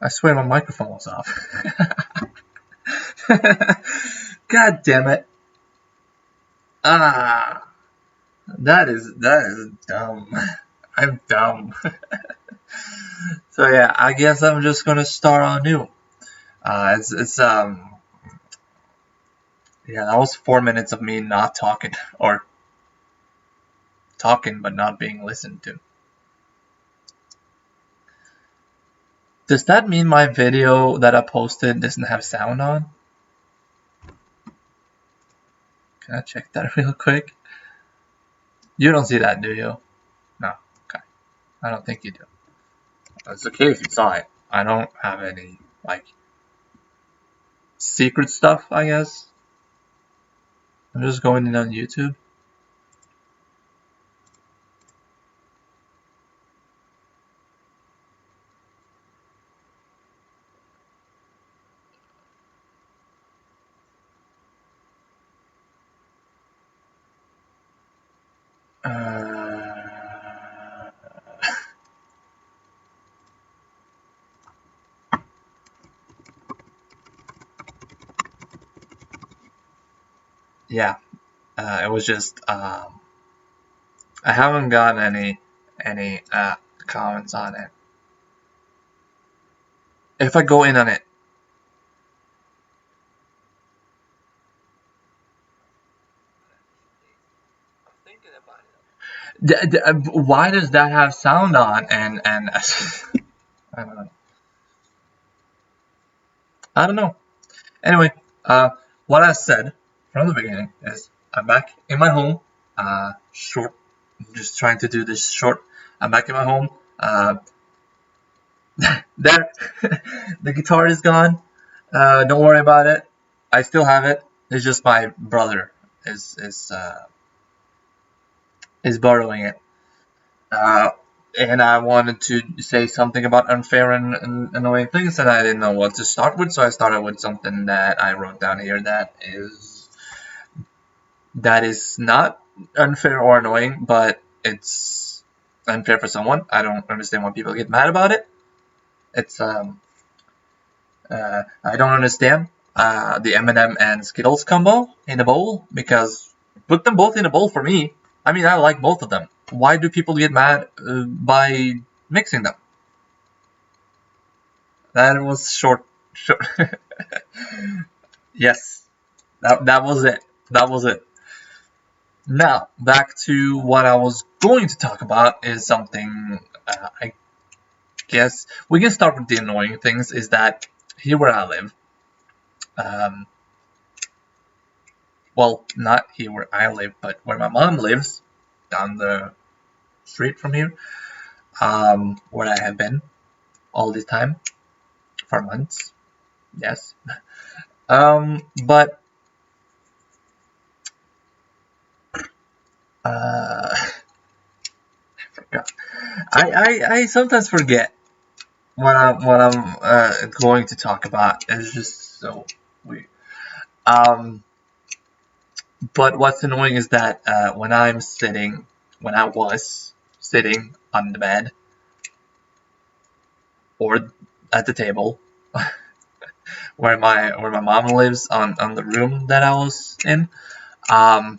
I swear my microphone was off. God damn it. Ah, that is dumb. I'm dumb. So yeah, I guess I'm just gonna start anew. It's yeah, that was 4 minutes of me not talking or talking but not being listened to. Does that mean my video that I posted doesn't have sound on? Can I check that real quick? You don't see that, do you? No. Okay. I don't think you do. It's okay if you saw it. I don't have any, like, secret stuff, I guess. I'm just going in on YouTube. Yeah, it was just I haven't gotten any comments on it. If I go in on it, why does that have sound on? And I don't know. I don't know. Anyway, what I said from the beginning is I'm back in my home. Short, just trying to do this short. I'm back in my home. There, the guitar is gone. Don't worry about it. I still have it. It's just my brother is borrowing it. Uh, and I wanted to say something about unfair and annoying things, and I didn't know what to start with, so I started with something that I wrote down here that is not unfair or annoying, but it's unfair for someone. I don't understand why people get mad about it. It's I don't understand the M&M and Skittles combo in a bowl, because put them both in a bowl for me. I mean, I like both of them. Why do people get mad by mixing them? That was short. Yes, that was it. That was it. Now, back to what I was going to talk about is something I guess we can start with the annoying things. Is that here where I live, um, well, not here where I live, but where my mom lives, down the street from here, where I have been all this time for months. Yes, but I forgot. I sometimes forget what I'm going to talk about. It's just so weird. Um, but what's annoying is that when I was sitting on the bed or at the table where my mom lives on the room that I was in. Um,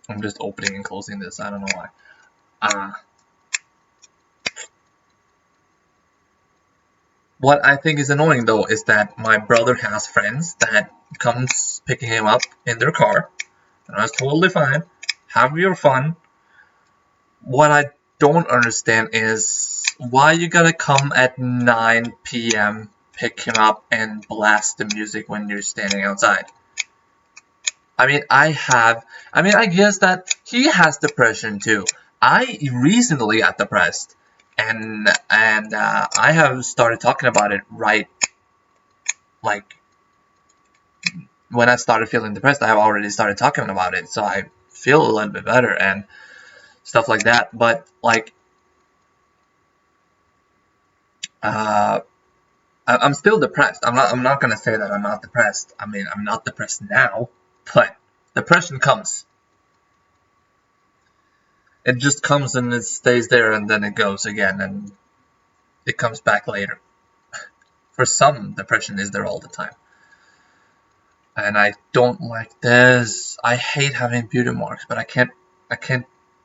I'm just opening and closing this. I don't know why. Uh, what I think is annoying though is that my brother has friends that comes picking him up in their car, and that's totally fine. Have your fun. What I don't understand is why you gotta come at 9 p.m., pick him up, and blast the music when you're standing outside. I guess that he has depression too. I recently got depressed, and I have started talking about it right, like, when I started feeling depressed, I have already started talking about it, so I feel a little bit better and stuff like that. But like, uh, I'm still depressed. I'm not gonna say that I'm not depressed. I mean, I'm not depressed now, but depression comes. It just comes and it stays there, and then it goes again. And it comes back later. For some, depression is there all the time. And I don't like this. I hate having beauty marks, but I can't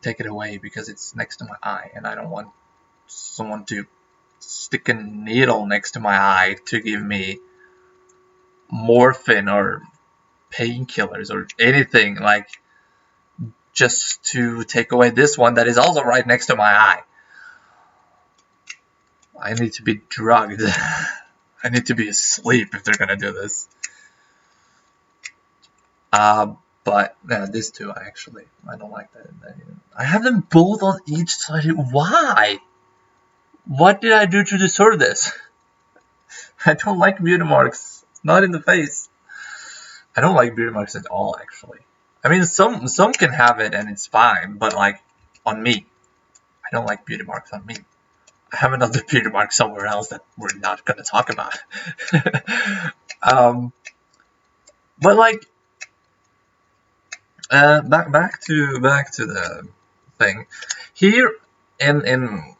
take it away because it's next to my eye, and I don't want someone to stick a needle next to my eye to give me morphine or painkillers or anything, like, just to take away this one that is also right next to my eye. I need to be drugged. I need to be asleep if they're gonna do this. But this too, actually, I don't like that. I have them both on each side. Why? What did I do to deserve this? I don't like beauty marks. Not in the face. I don't like beauty marks at all, actually. I mean, some can have it and it's fine, but like on me, I don't like beauty marks on me. I have another beauty mark somewhere else that we're not gonna talk about. But like, back to the thing here in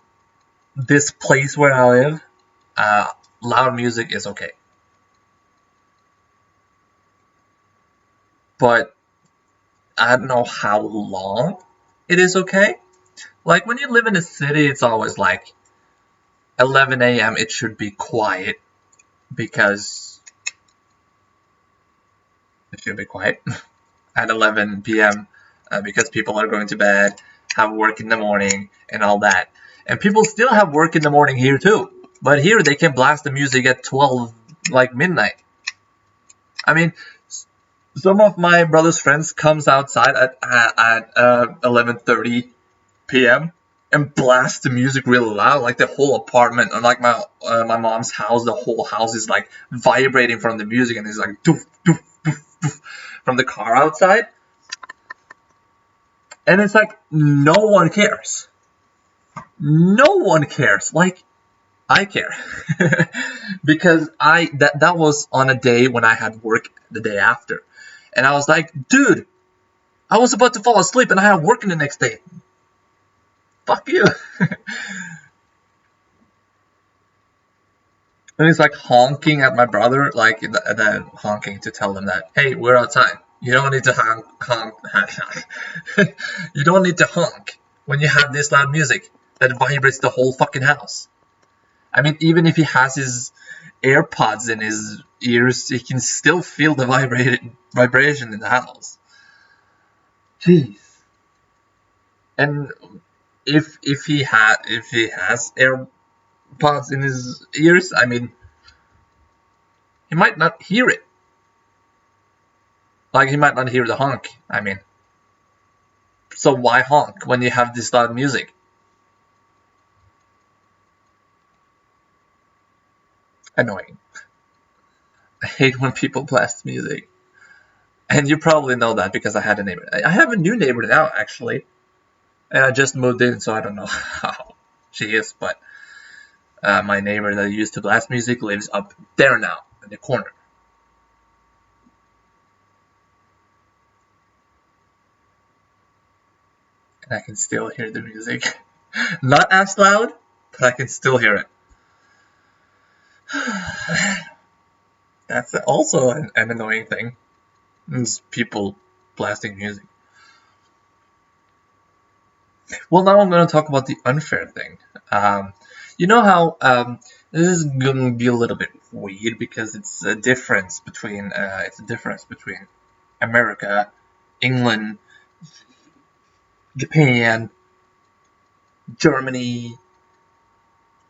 this place where I live. Loud music is okay, but I don't know how long it is okay. Like when you live in a city, it's always like 11 a.m. it should be quiet because it should be quiet at 11 p.m. Because people are going to bed, have work in the morning, and all that. And people still have work in the morning here too. But here they can blast the music at 12, like midnight. I mean, some of my brother's friends comes outside at 11:30 p.m. and blast the music really loud, like the whole apartment, and like my mom's house, the whole house is like vibrating from the music, and it's like doof doof doof doof from the car outside, and it's like no one cares. No one cares. Like I care because that was on a day when I had work the day after, and I was like, dude, I was about to fall asleep and I have work in the next day. Fuck you. And he's like honking at my brother, like the honking to tell them that, hey, we're outside. You don't need to honk. You don't need to honk when you have this loud music that vibrates the whole fucking house. I mean, even if he has his AirPods in his ears, he can still feel the vibration in the house. Jeez. And if he has AirPods in his ears, I mean, he might not hear it. Like, he might not hear the honk, I mean. So why honk when you have this loud music? Annoying. I hate when people blast music. And you probably know that because I had a neighbor. I have a new neighbor now, actually. And I just moved in, so I don't know how she is, but my neighbor that used to blast music lives up there now, in the corner. And I can still hear the music. Not as loud, but I can still hear it. That's also an annoying thing. It's people blasting music. Well, now I'm going to talk about the unfair thing. You know how this is going to be a little bit weird because it's a difference between America, England, Japan, Germany,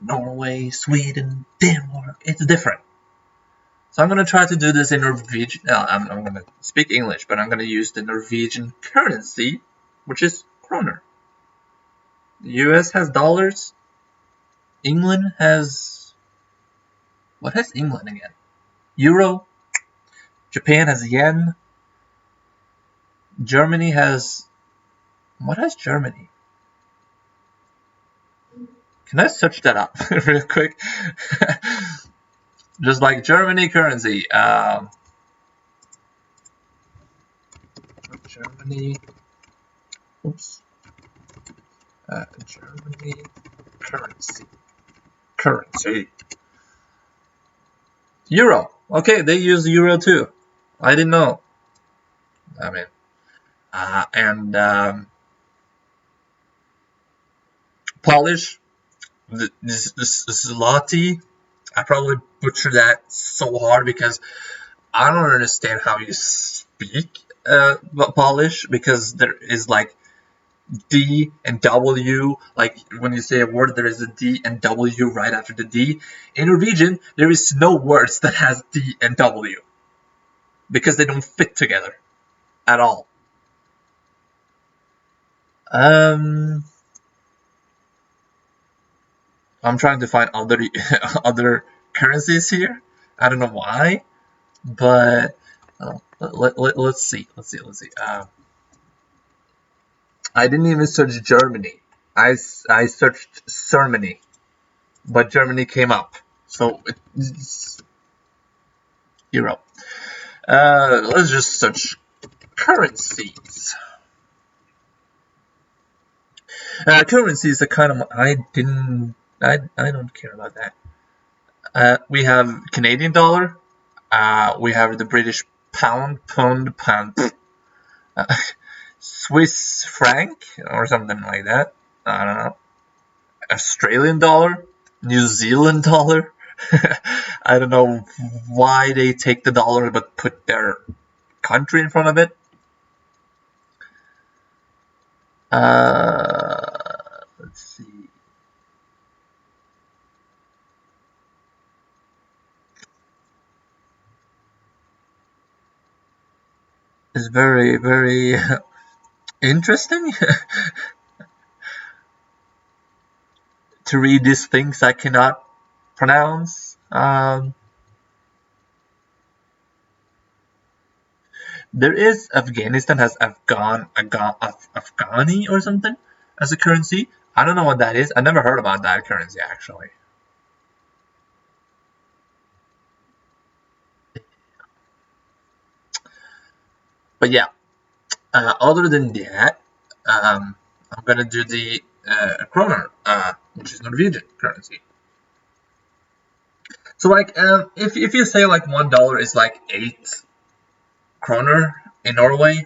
Norway, Sweden, Denmark. It's different. So I'm going to try to do this in Norwegian. I'm going to speak English, but I'm going to use the Norwegian currency, which is kroner. The US has dollars. England has... What has England again? Euro. Japan has yen. Germany has... What has Germany? Can I search that up real quick? Just like Germany currency. Germany. Oops. Germany currency. currency. Euro. Okay, they use euro too. I didn't know. I mean, and Polish, this zloty. I probably butchered that so hard because I don't understand how you speak Polish, because there is like D and W. Like when you say a word, there is a D and W right after the D. In Norwegian, there is no words that has D and W because they don't fit together at all. I'm trying to find other other currencies here. I don't know why, but let's see. I didn't even search Germany. I searched Cermony, but Germany came up. So it's Euro. Let's just search currencies. Currencies are kind of I don't care about that. We have Canadian dollar. We have the British pound, Swiss franc or something like that. I don't know. Australian dollar, New Zealand dollar. I don't know why they take the dollar but put their country in front of it. Let's see. It's very, very interesting to read these things I cannot pronounce. There is Afghanistan has Afghani or something as a currency. I don't know what that is. I never heard about that currency actually. But yeah, other than that, I'm gonna do the kroner, which is Norwegian currency. So like, if you say like $1 is like 8 kroner in Norway,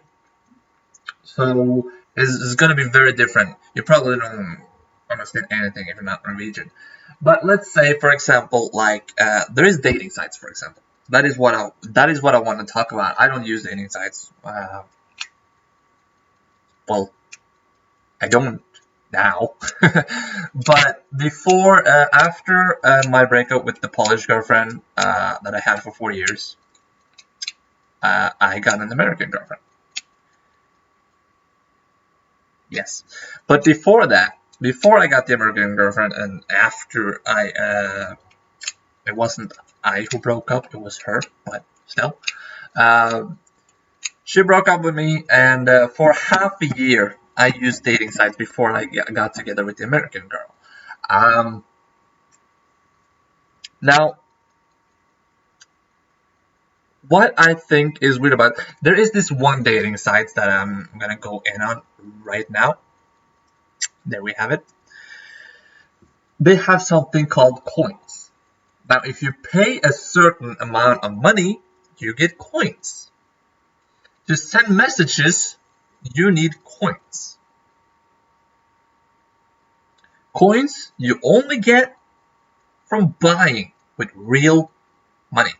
so it's gonna be very different. You probably don't understand anything if you're not Norwegian. But let's say, for example, like there is dating sites, for example. That is what I want to talk about. I don't use dating sites. Well, I don't now. But before, after my breakup with the Polish girlfriend that I had for 4 years, I got an American girlfriend. Yes, but before that, before I got the American girlfriend, and after it wasn't I who broke up, it was her, but still. She broke up with me, and for half a year, I used dating sites before I got together with the American girl. Now, what I think is weird about there is this one dating site that I'm gonna go in on right now. There we have it. They have something called coins. Now, if you pay a certain amount of money, you get coins. To send messages, you need coins. Coins you only get from buying with real money.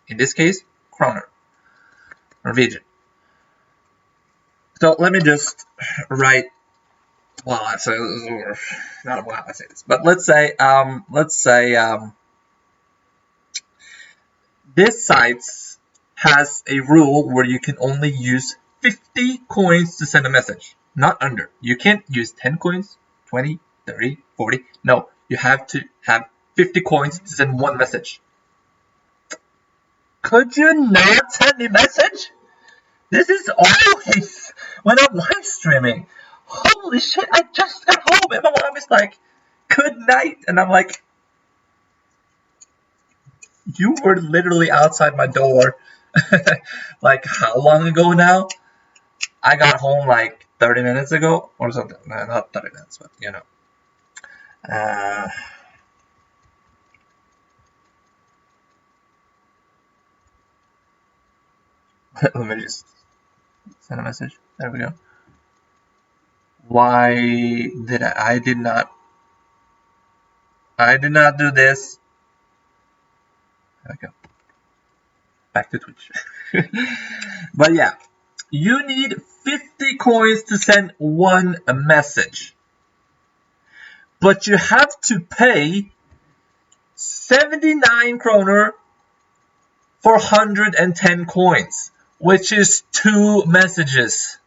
In this case, kroner, Norwegian. So let me just write. Well, I say not while I say this, but let's say this site has a rule where you can only use 50 coins to send a message, not under. You can't use 10 coins, 20, 30, 40. No, you have to have 50 coins to send one message. Could you not send me a message? This is always when I'm live streaming. Holy shit, I just got home and my mom is like, good night. And I'm like, you were literally outside my door. Like, how long ago now? I got home like 30 minutes ago or something. Not 30 minutes, but you know. Let me just send a message. There we go. Why did I did not do this. There we go. Back to Twitch. But yeah, you need 50 coins to send one message. But you have to pay 79 kroner for 110 coins, which is 2 messages.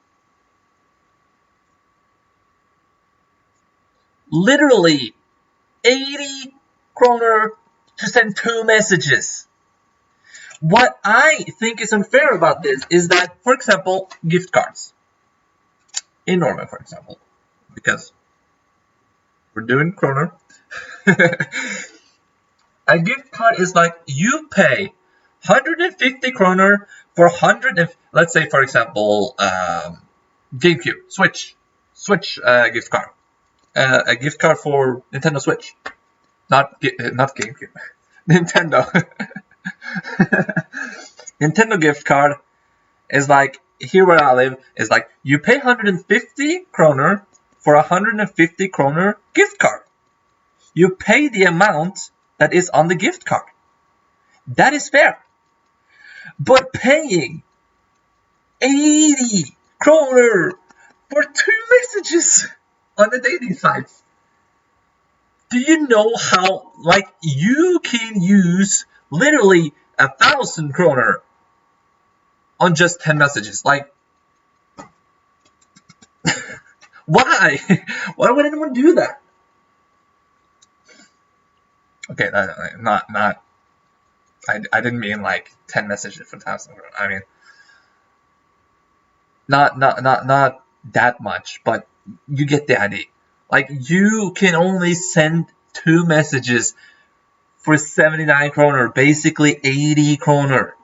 Literally 80 kroner to send 2 messages. What I think is unfair about this is that, for example, gift cards. In Norway, for example, because we're doing kroner. A gift card is like you pay 150 kroner for 100. Let's say, for example, GameCube, Switch gift card, a gift card for Nintendo Switch, not GameCube, Nintendo. Nintendo gift card is like, here where I live, is like you pay 150 kroner for 150 kroner gift card. You pay the amount that is on the gift card. That is fair. But paying 80 kroner for 2 messages on the dating sites. Do you know how, like, you can use literally 1,000 kroner on just 10 messages? Like, why? Why would anyone do that? Okay, not. I didn't mean like 10 messages for 1,000. I mean, not that much, but you get the idea. Like, you can only send 2 messages for 79 kroner, basically 80 kroner.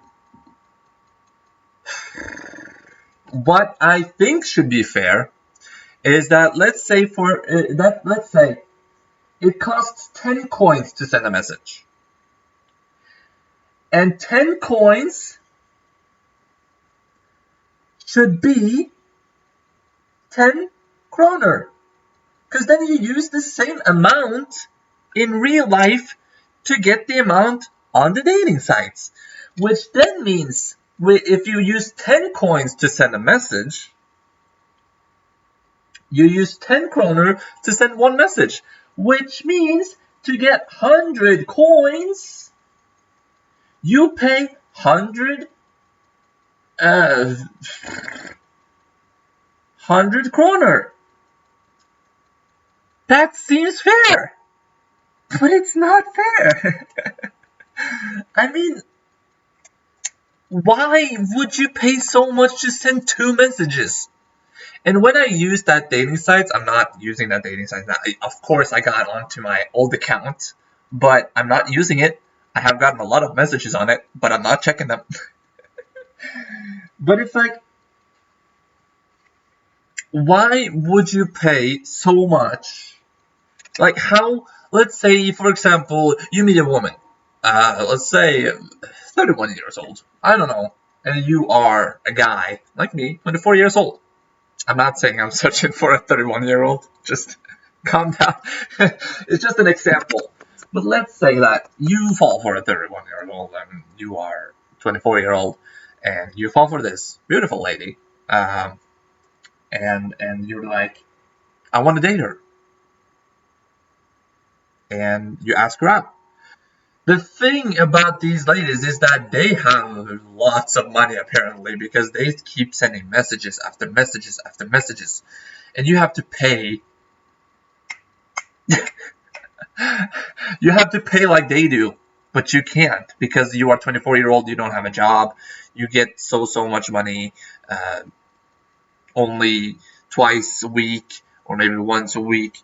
What I think should be fair is that let's say it costs 10 coins to send a message. And 10 coins should be 10 kroner. Because then you use the same amount in real life to get the amount on the dating sites. Which then means if you use 10 coins to send a message, you use 10 kroner to send one message. Which means to get 100 coins, you pay 100 kroner. That seems fair, but it's not fair. I mean, why would you pay so much to send 2 messages? And when I use that dating sites, I'm not using that dating site now. Of course, I got onto my old account, but I'm not using it. I have gotten a lot of messages on it, but I'm not checking them. But it's like, why would you pay so much? Like, how, let's say, for example, you meet a woman, let's say 31 years old, I don't know, and you are a guy, like me, 24 years old. I'm not saying I'm searching for a 31-year-old, just calm down. It's just an example. But let's say that you fall for a 31-year-old and you are 24-year-old, and you fall for this beautiful lady, and you're like, I want to date her. And you ask her out. The thing about these ladies is that they have lots of money, apparently, because they keep sending messages after messages after messages. And you have to pay. You have to pay like they do, but you can't because you are 24-year-old, you don't have a job, you get so much money, only twice a week or maybe once a week,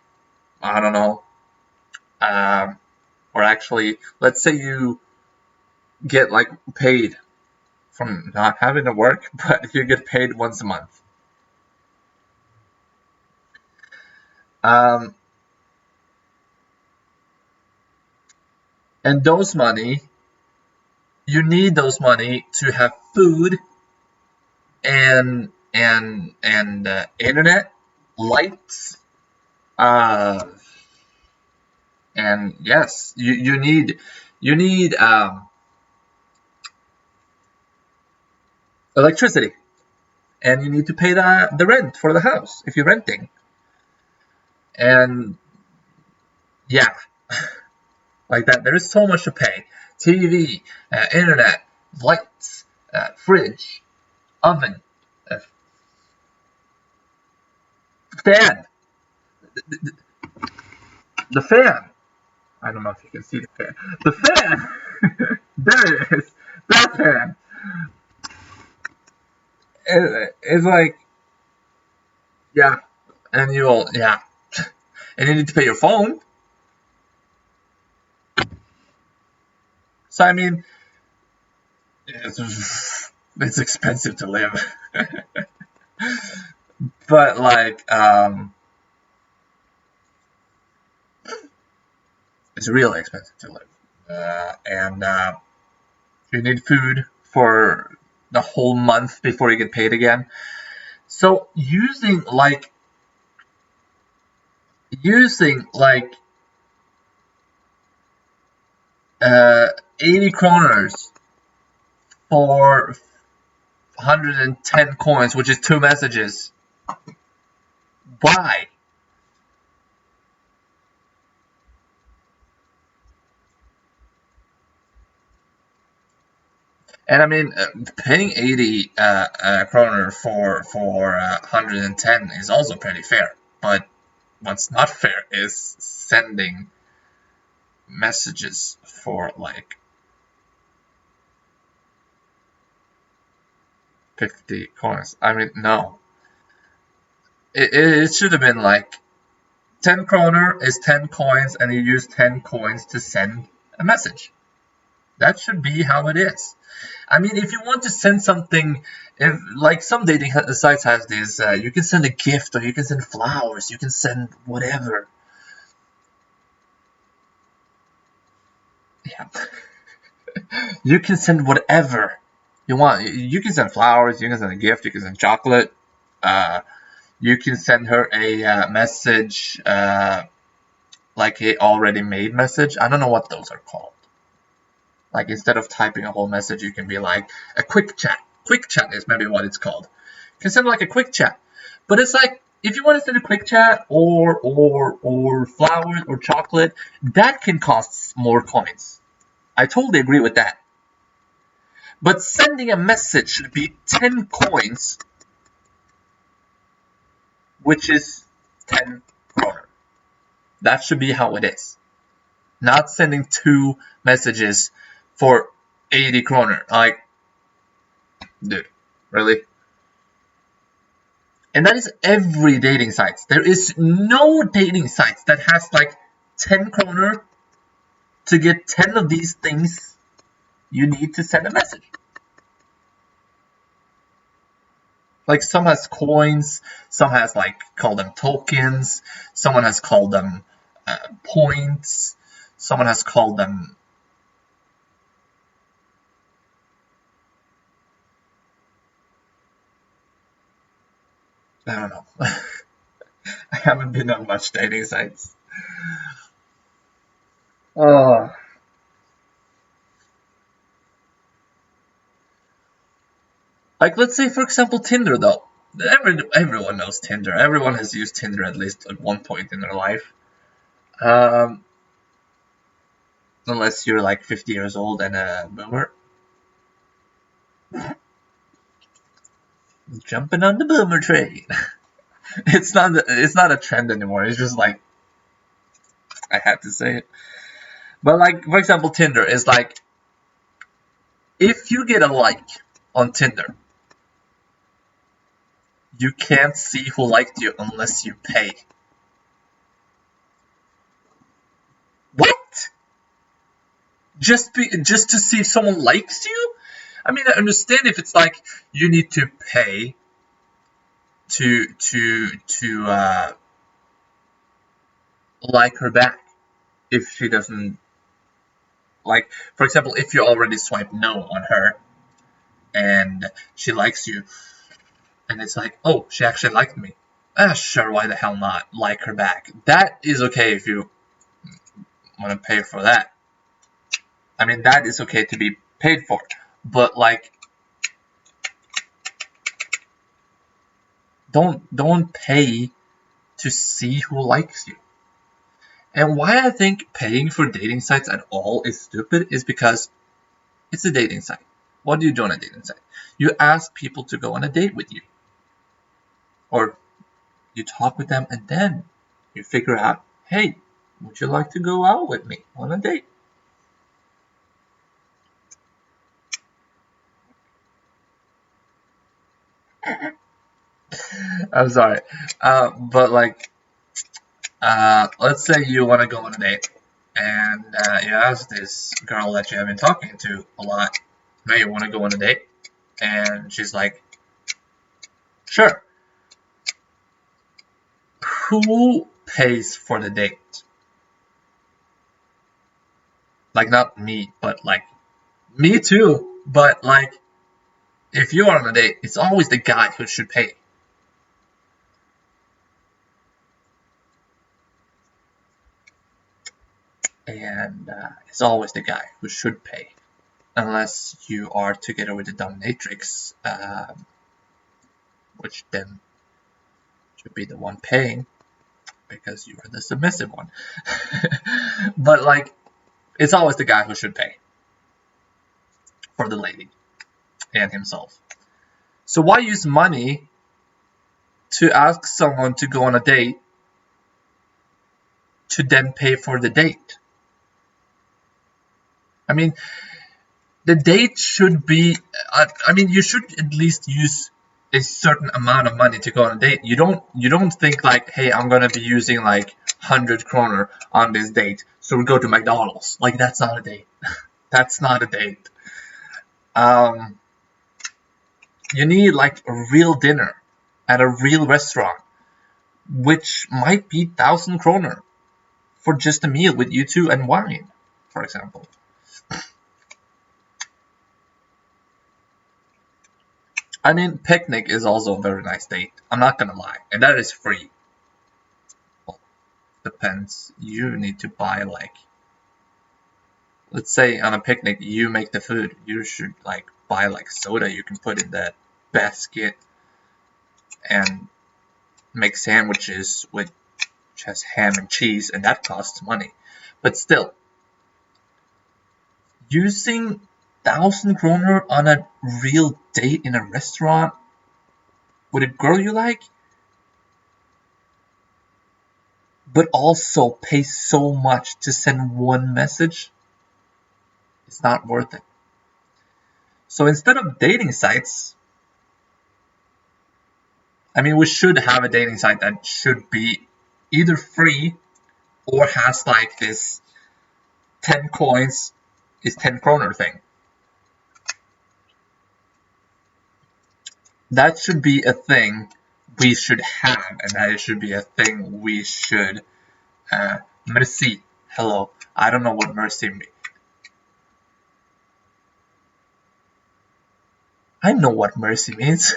I don't know. Or actually, let's say you get like paid from not having to work, but you get paid once a month. And those money, you need those money to have food and internet, lights, and yes, you need electricity, and you need to pay the rent for the house if you're renting. And yeah, like that. There is so much to pay: TV, internet, lights, fridge, oven, uh, fan, the fan. I don't know if you can see the fan. The fan. There it is. That fan. It's like, yeah, and you'll, yeah, and you need to pay your phone. So I mean, it's expensive to live. But like, it's really expensive to live, and you need food for the whole month before you get paid again. So using like 80 kroners for 110 coins, which is 2 messages. Why? And I mean, paying 80 kroner for 110 is also pretty fair. But what's not fair is sending messages for like 50 coins. I mean, no. It should have been like 10 kroner is 10 coins, and you use 10 coins to send a message. That should be how it is. I mean, if you want to send something, if like some dating sites has this, you can send a gift, or you can send flowers, you can send whatever. Yeah, you can send whatever you want. You can send flowers, you can send a gift, you can send chocolate. Uh, you can send her a message, like a already made message. I don't know what those are called. Like instead of typing a whole message, you can be like a quick chat. Quick chat is maybe what it's called. You can send like a quick chat, but it's like if you want to send a quick chat or flowers or chocolate, that can cost more coins. I totally agree with that. But sending a message should be 10 coins, which is 10 kroner. That should be how it is. Not sending 2 messages for 80 kroner. Like, dude, really? And that is every dating site. There is no dating site that has like 10 kroner to get 10 of these things. You need to send a message. Like some has coins, some has like called them tokens, someone has called them points, someone has called them. I don't know. I haven't been on much dating sites. Oh, like let's say for example Tinder though. Everyone knows Tinder. Everyone has used Tinder at least at one point in their life. Um, unless you're like 50 years old and a boomer. Jumping on the boomer train. It's not a trend anymore. It's just like I had to say it. But like for example Tinder is like if you get a like on Tinder, you can't see who liked you unless you pay. What? Just to see if someone likes you? I mean, I understand if it's like you need to pay to like her back if she doesn't like. For example, if you already swipe no on her and she likes you, and it's like, oh, she actually liked me. Sure, why the hell not like her back? That is okay if you want to pay for that. I mean, that is okay to be paid for. But like, don't pay to see who likes you. And why I think paying for dating sites at all is stupid is because it's a dating site. What do you do on a dating site? You ask people to go on a date with you. Or you talk with them and then you figure out, hey, would you like to go out with me on a date? I'm sorry. But like, let's say you want to go on a date and you ask this girl that you have been talking to a lot, hey, you want to go on a date? And she's like, sure. Who pays for the date? Like, not me, but like, me too, but like, if you are on a date, it's always the guy who should pay. And it's always the guy who should pay. Unless you are together with the dominatrix, which then should be the one paying, because you are the submissive one. But like, it's always the guy who should pay for the lady and himself. So why use money to ask someone to go on a date to then pay for the date? I mean, the date should be, I mean, you should at least use a certain amount of money to go on a date. You don't think like, hey, I'm gonna be using like 100 kroner on this date, so we go to McDonald's. Like, that's not a date. That's not a date. You need like a real dinner at a real restaurant, which might be 1,000 kroner for just a meal with you two and wine, for example. I mean, picnic is also a very nice date. I'm not gonna lie, and that is free. Well, depends. You need to buy like, let's say on a picnic you make the food. You should like buy like soda you can put in that basket and make sandwiches with just ham and cheese, and that costs money. But still, using 1,000 kroner on a real date in a restaurant with a girl you like, but also pay so much to send one message, it's not worth it. So instead of dating sites, I mean, we should have a dating site that should be either free or has like this 10 coins is 10 kroner thing. That should be a thing we should have, and that should be a thing we should merci. Hello. I don't know what merci means. I know what mercy means.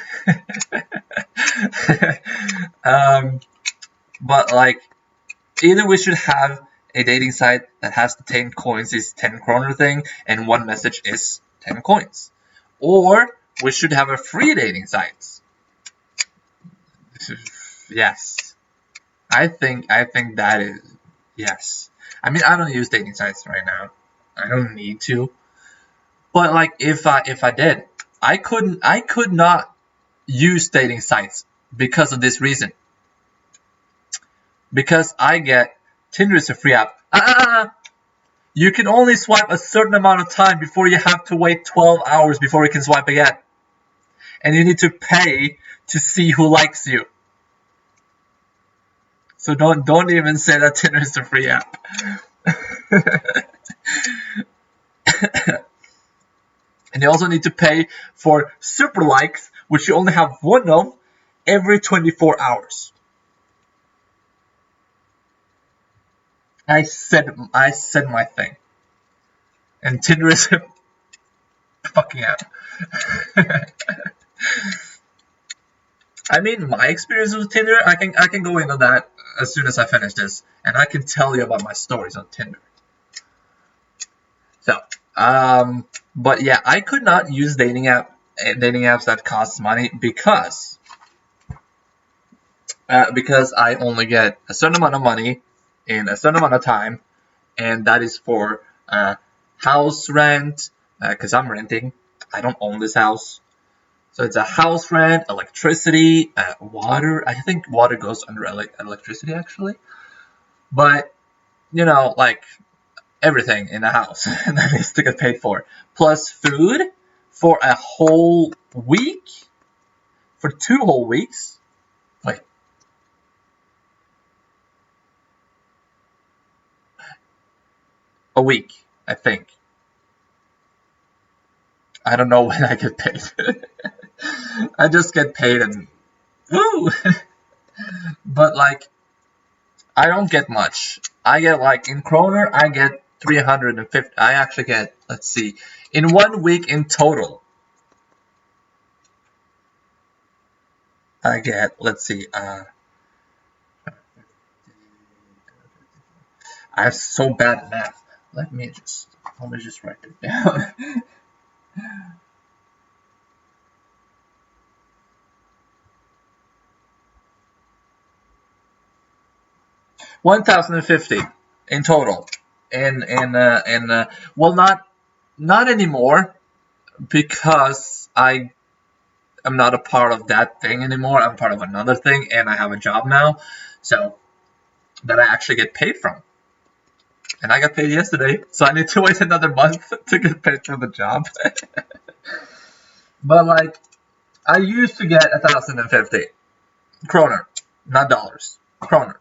But like, either we should have a dating site that has the 10 coins is 10 kroner thing and one message is 10 coins, or we should have a free dating site. Yes, I think that is yes. I mean, I don't use dating sites right now. I don't need to. But like, if I did, I could not use dating sites because of this reason. Because I get Tinder is a free app. You can only swipe a certain amount of time before you have to wait 12 hours before you can swipe again. And you need to pay to see who likes you. So don't even say that Tinder is a free app. And you also need to pay for super likes, which you only have one of every 24 hours. I said my thing. And Tinder is a fucking app. I mean, my experience with Tinder, I can go into that as soon as I finish this, and I can tell you about my stories on Tinder. So, but yeah, I could not use dating apps that cost money because I only get a certain amount of money in a certain amount of time, and that is for house rent, because I'm renting. I don't own this house. So it's a house rent, electricity, water. I think water goes under electricity actually. But, like everything in the house that needs to get paid for. Plus food for a whole week? For 2 whole weeks? Like, a week, I think. I don't know when I get paid. I just get paid and woo! But like, I don't get much. I get like in kroner, I get 350. I actually get, let's see, in 1 week in total, I get, let's see, I have so bad at math. Let me just write it down. 1,050 in total. And well, not anymore, because I'm not a part of that thing anymore. I'm part of another thing, and I have a job now, so that I actually get paid from. And I got paid yesterday, so I need to wait another month to get paid for the job. But like, I used to get 1,050 kroner, not dollars, kroner.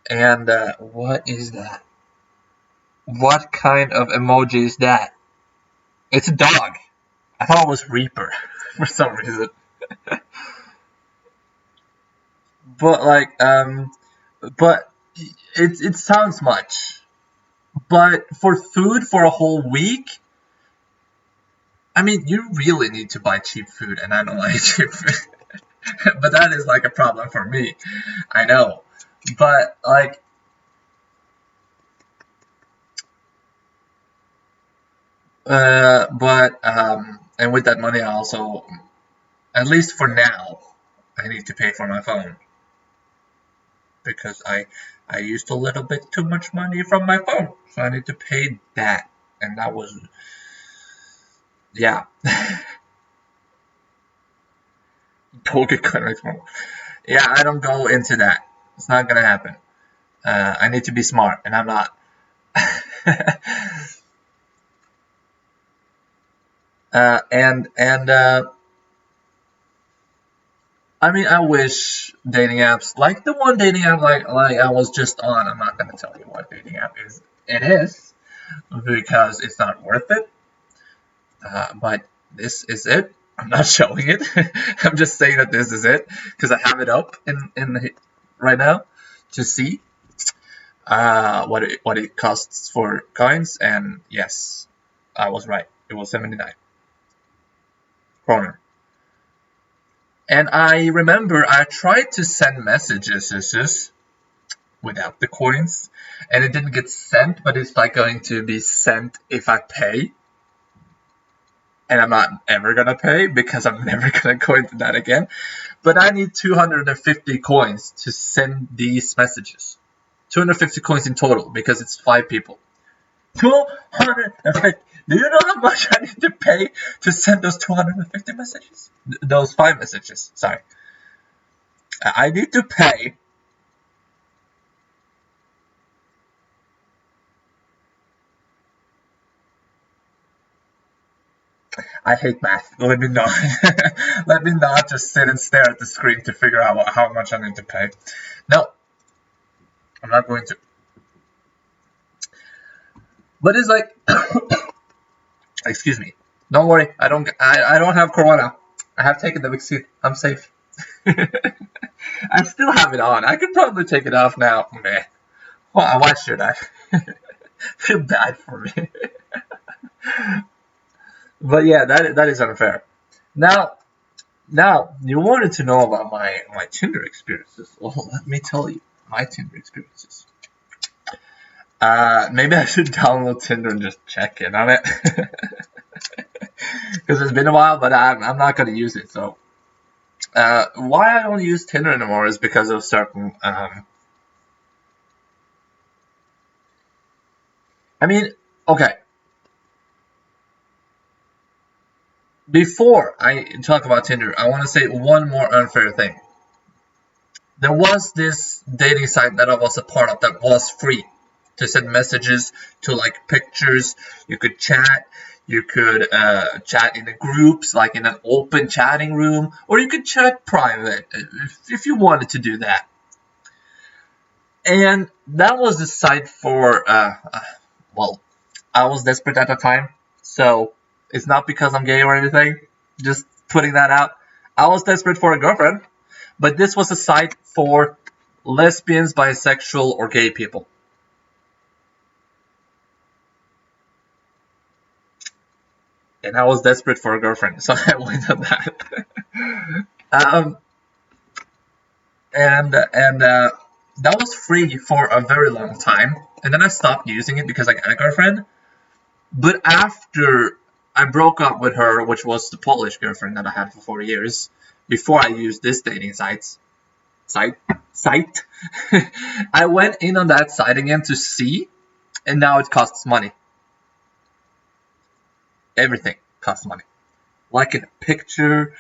And what is that? What kind of emoji is that? It's a dog. I thought it was Reaper for some reason. But like, but it sounds much. But for food for a whole week, I mean, you really need to buy cheap food, and I don't like cheap food. But that is like a problem for me. I know. But like, and with that money, I also, at least for now, I need to pay for my phone, because I used a little bit too much money from my phone, so I need to pay that, and that was, yeah. Dogecoin makes more. Yeah, I don't go into that. It's not gonna happen. I need to be smart, and I'm not. And I mean, I wish dating apps, like the one dating app like I was just on. I'm not gonna tell you what dating app is. It is, because it's not worth it. But this is it. I'm not showing it. I'm just saying that this is it, because I have it up right now to see what it costs for coins. And yes, I was right. It was 79 kroner. And I remember I tried to send messages without the coins, and it didn't get sent, but it's like going to be sent if I pay. And I'm not ever gonna pay, because I'm never gonna go into that again. But I need 250 coins to send these messages. 250 coins in total, because it's 5 people. 250. Do you know how much I need to pay to send those 250 messages? Those 5 messages, sorry. I need to pay. I hate math. Let me not. Let me not just sit and stare at the screen to figure out how much I need to pay. No, I'm not going to. But it's like, excuse me. Don't worry. I don't have corona. I have taken the vaccine. I'm safe. I still have it on. I could probably take it off now. Meh. Well, why should I? Feel bad for me. But yeah, that is unfair. Now, Now, you wanted to know about my Tinder experiences. Well, let me tell you my Tinder experiences. Maybe I should download Tinder and just check in on it. Because it's been a while, but I'm not going to use it. So, why I don't use Tinder anymore is because of certain. I mean, okay. Before I talk about Tinder, I want to say one more unfair thing. There was this dating site that I was a part of that was free to send messages, to like pictures. You could chat. You could chat in the groups, like in an open chatting room, or you could chat private if you wanted to do that. And that was the site for, well, I was desperate at the time, so it's not because I'm gay or anything. Just putting that out. I was desperate for a girlfriend, but this was a site for lesbians, bisexual, or gay people. And I was desperate for a girlfriend, so I went on that. um, and that was free for a very long time, and then I stopped using it because I got a girlfriend. But after I broke up with her, which was the Polish girlfriend that I had for 4 years, before I used this dating site, I went in on that site again to see, and now it costs money. Everything costs money. Liking a picture,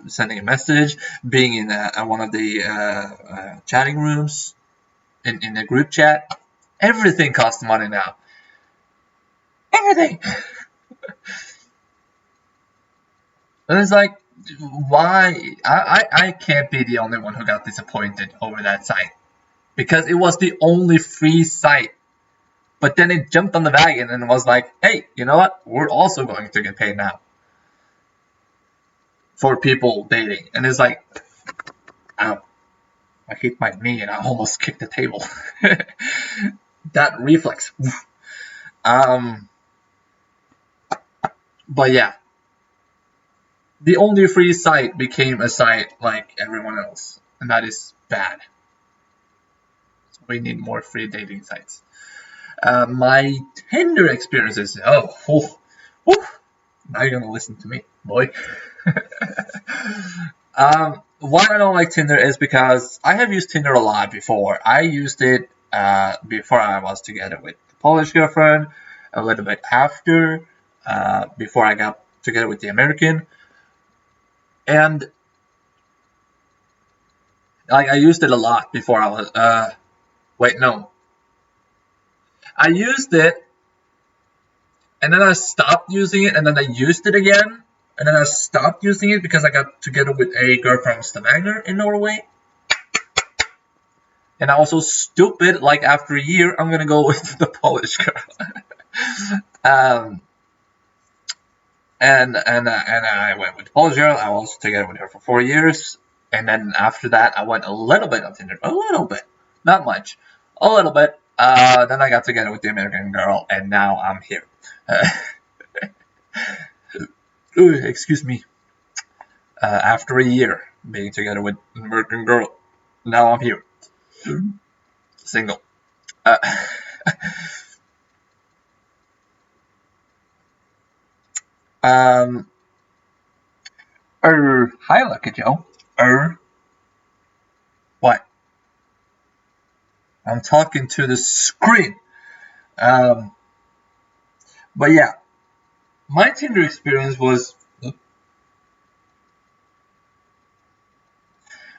sending a message, being in one of the chatting rooms, in a group chat, everything costs money now. Everything. And it's like, why? I can't be the only one who got disappointed over that site. Because it was the only free site. But then it jumped on the wagon and was like, hey, you know what? We're also going to get paid now for people dating. And it's like, ow, I hit my knee and I almost kicked the table. That reflex. Um, but yeah, the only free site became a site like everyone else. And that is bad. So we need more free dating sites. My Tinder experiences. Now you're gonna listen to me, boy. Why I don't like Tinder is because I have used Tinder a lot before. I used it before I was together with the Polish girlfriend, a little bit after, before I got together with the American, and like I used it a lot before I was. Wait, no, I used it and then I stopped using it, and then I used it again, and then I stopped using it because I got together with a girl from Stavanger in Norway. And I was so stupid, like after a year, I'm gonna go with the Polish girl. um, and I went with the Polish girl. I was together with her for 4 years, and then after that, I went a little bit on Tinder, a little bit, not much, a little bit. Then I got together with the American girl, and now I'm here. Excuse me. After a year being together with an American girl, now I'm here, single. Uh, um, hi, Lucky Joe. What? I'm talking to the screen. Um, but yeah, my Tinder experience was.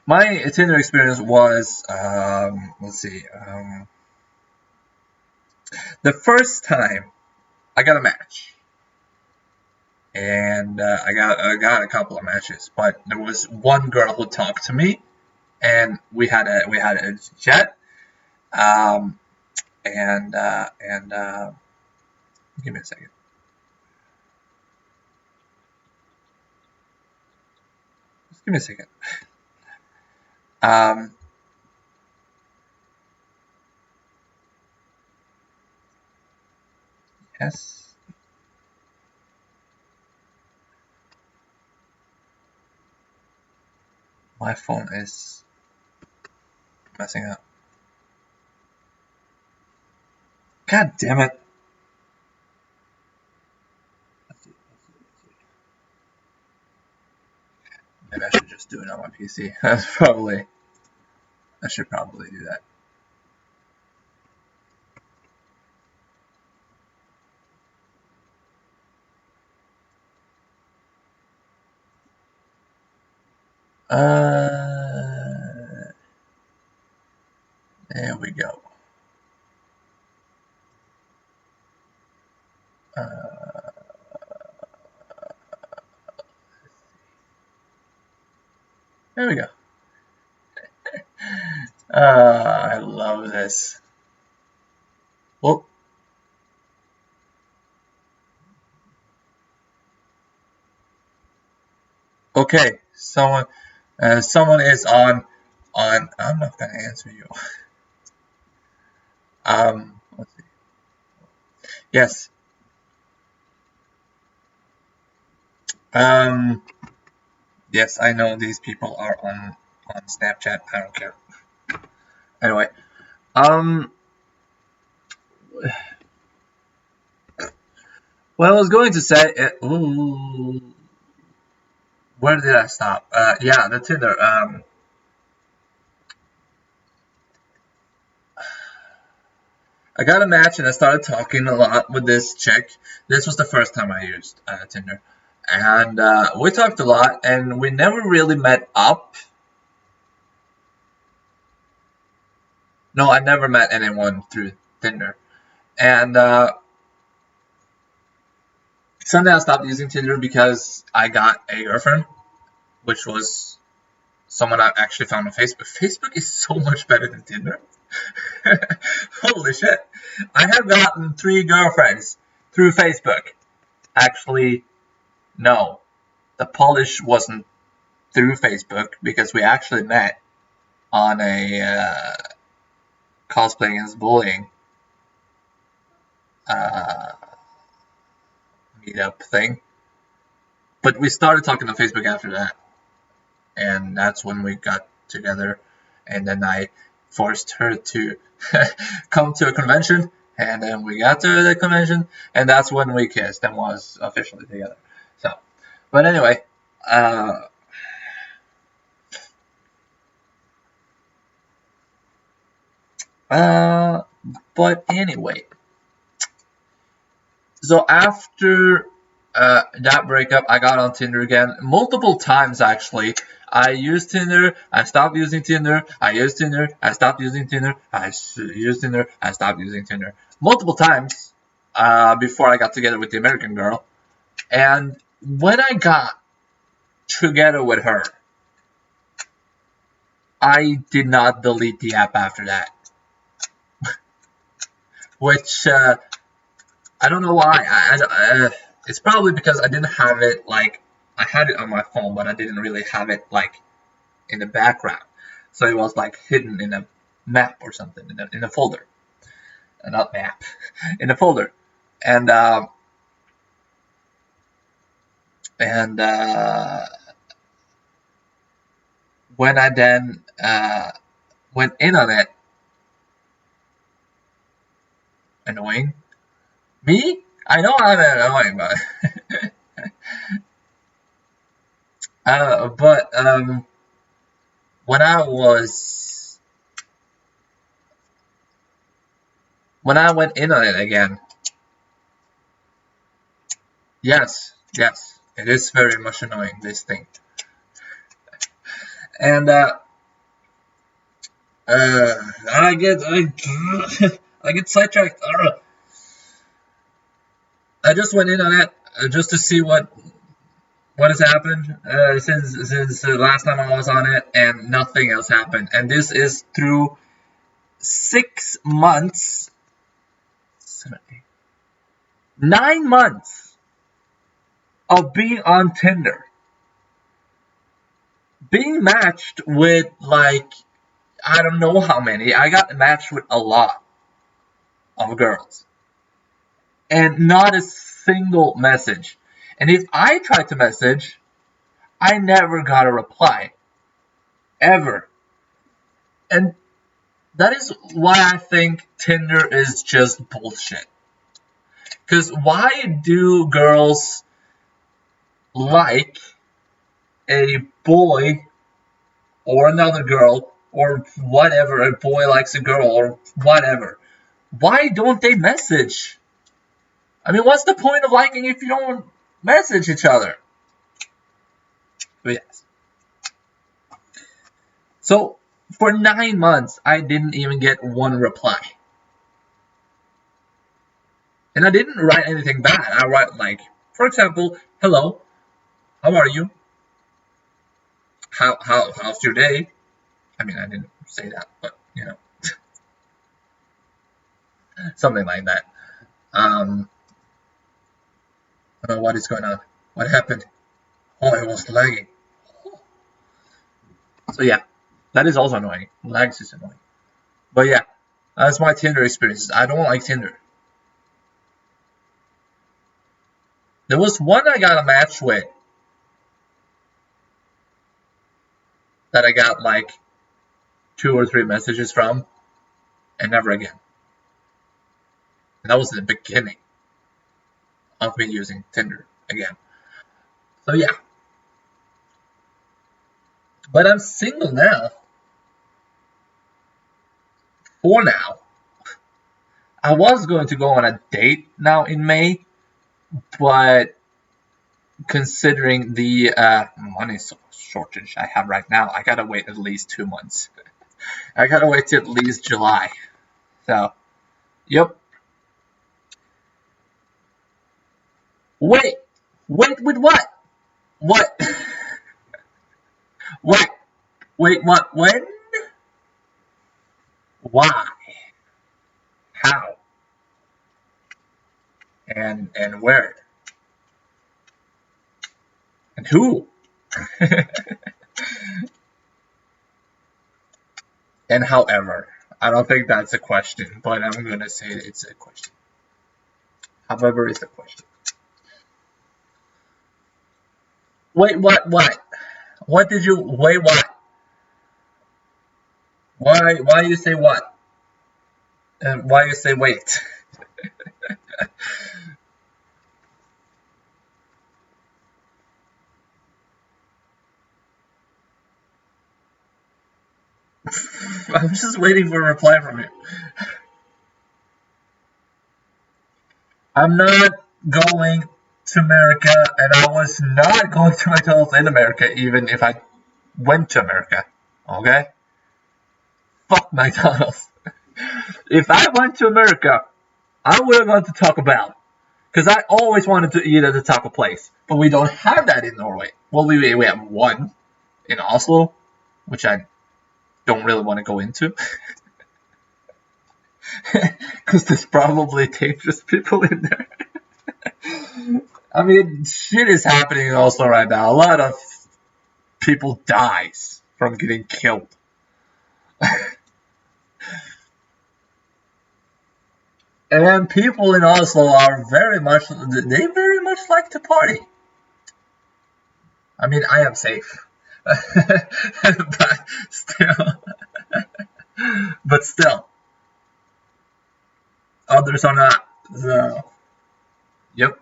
My Tinder experience was, let's see, the first time I got a match, and I got a couple of matches, but there was one girl who talked to me, and we had a chat, um, and give me a second. Just give me a second. Um, yes. My phone is messing up. God damn it. Maybe I should just do it on my PC. I should probably do that. There we go. There we go. I love this. Well, okay. Someone is on. I'm not gonna answer you. Let's see. Yes. Yes, I know these people are on Snapchat. I don't care. Anyway, what I was going to say. Where did I stop? Yeah, the Tinder. I got a match and I started talking a lot with this chick. This was the first time I used Tinder. And we talked a lot and we never really met up. No, I never met anyone through Tinder. And Sunday I stopped using Tinder because I got a girlfriend, which was someone I actually found on Facebook. Facebook is so much better than Tinder. Holy shit. I have gotten 3 girlfriends through Facebook. Actually, no. The polish wasn't through Facebook because we actually met on a cosplaying against bullying meetup thing. But we started talking on Facebook after that. And that's when we got together. And then I forced her to come to a convention. And then we got to the convention. And that's when we kissed and was officially together. So, but anyway. But anyway. So after that breakup, I got on Tinder again multiple times actually. I used Tinder, I stopped using Tinder, I used Tinder, I stopped using Tinder, I used Tinder, I stopped using Tinder. Multiple times before I got together with the American girl. And when I got together with her, I did not delete the app after that. Which, I don't know why. It's probably because I didn't have it, like, I had it on my phone, but I didn't really have it, like, in the background. So it was, like, hidden in a map or something, in a folder. Not map, in a folder. And when I then went in on it, annoying. Me? I know I'm annoying, but when I went in on it again, yes, it is very much annoying, this thing. And I get sidetracked. I just went in on it just to see what has happened since the last time I was on it, and nothing else happened. And this is through 6 months, 9 months of being on Tinder, being matched with, like, I don't know how many. I got matched with a lot of girls, and not a single message. And if I tried to message, I never got a reply. ever. And that is why I think Tinder is just bullshit. Because why do girls like a boy or another girl or whatever, a boy likes a girl or whatever? Why don't they message? I mean, what's the point of liking if you don't message each other? But yes. So, for 9 months, I didn't even get one reply. And I didn't write anything bad. I write like, for example, hello, how are you? How's your day? I mean, I didn't say that, but you know, something like that. I don't know what is going on. What happened? Oh, it was lagging. So yeah, that is also annoying. Lags is annoying. But yeah, that's my Tinder experiences. I don't like Tinder. There was one I got a match with that I got like 2 or 3 messages from, and never again. And that was in the beginning of me using Tinder again. So yeah. But I'm single now. For now. I was going to go on a date now in May, but considering the money shortage I have right now, I gotta wait at least 2 months. I gotta wait till at least July. So, yep. Wait, with what? What? What? Wait, what? When? Why? How? And where? And who? And however. I don't think that's a question, but I'm gonna say it's a question. However is a question. Wait, what? What did you, wait, what? Why you say what? And why you say wait? I'm just waiting for a reply from you. I'm not going to America, and I was not going to McDonald's in America, even if I went to America. Okay? Fuck McDonald's. If I went to America, I would have gone to Taco Bell. Because I always wanted to eat at the taco place. But we don't have that in Norway. Well, we have one in Oslo, which I don't really want to go into. Because there's probably dangerous people in there. I mean, shit is happening also right now. A lot of people dies from getting killed. And people in Oslo are very much like to party. I mean, I am safe. but still, others are not. So, yep.